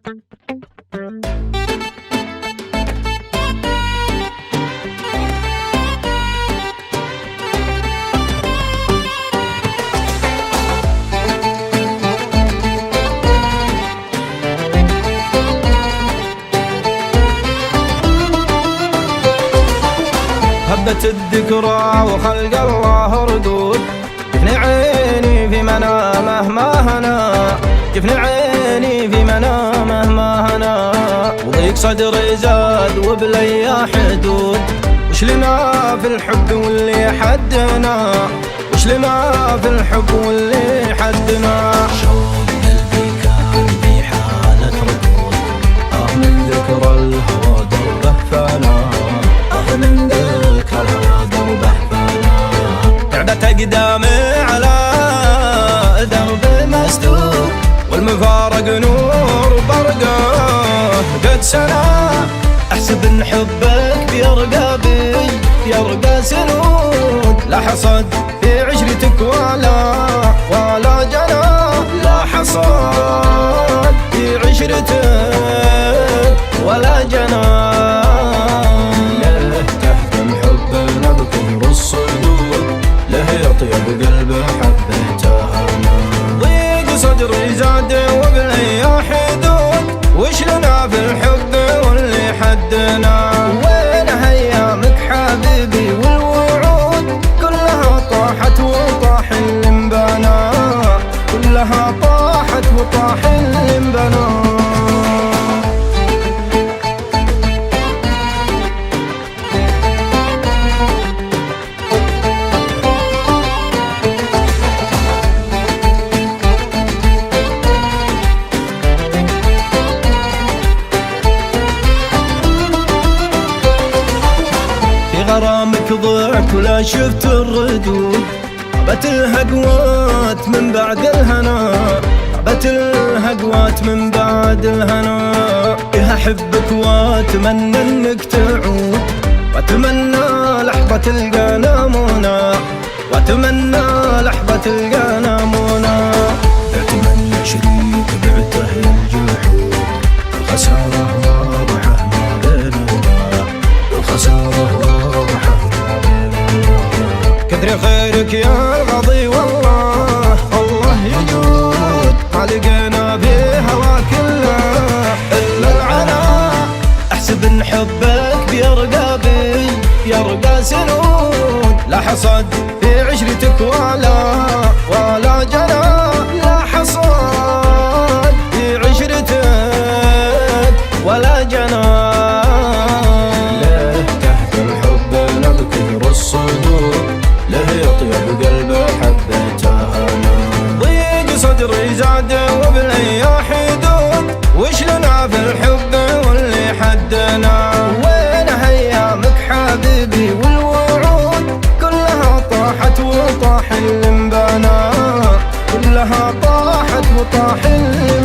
هبت الذكرى وخلق الله ردود، جفن عيني في منامه ما هنا، جفن عيني في منامه ما هنا، وضيق صدري زاد وبليا حدود، وش لنا في الحب واللي حدنا، وش لنا في الحب واللي حدنا. شوق قلبي كان في حالة ركود، من ذكرى الهوى دربه فانا، من ذكرى الهوى دربه فانا. تعبت أقدامي على درب مسدود، والمفارق نور برقه قد سنة، أحسب إن حبك بيرقى بي يرقى سنود، لا حصد في عشرتك ولا جنى، لا حصد في عشرتك ولا جنى. له تحكم حبنا بكبر الصدود، له يطيب قلب حبيته أنا. ضيق صدري زاد وبلي حدود، وش لنا في الحب واللي حدنا. وين ايامك حبيبي والوعود، كلها طاحت وطاح اللي انبنى، كلها طاحت وطاح اللي انبنى. غرامك ضعت ولا شفت الردود، عبت الهقوات من بعد الهنا، عبت الهقوات من بعد الهنا. إيه أحبك واتمنى انك تعود، واتمنى لحظة تلقانا منى، واتمنى لحظة تلقانا منى. اتمنى شريك بعته الجحود، الخسارة واضحة ما بيننا، الخسارة كثر خيرك يا القاضي والله، الله يجود ما لقينا في هواك إلا العنا، أحسب إن حبك بيرقى بي يرقى سنود، لا حصد في عشرتك ولا جنى، لا حصد في عشرتك ولا جنى. له تحكم حبنا بكبر الصدود، له يطيب قلب حبيته أنا. ضيق صدري زاد وبلي حدود، وش لنا في الحب واللي حدنا. وين ايامك حبيبي والوعود، كلها طاحت وطاح اللي انبنى، كلها طاحت وطاح اللي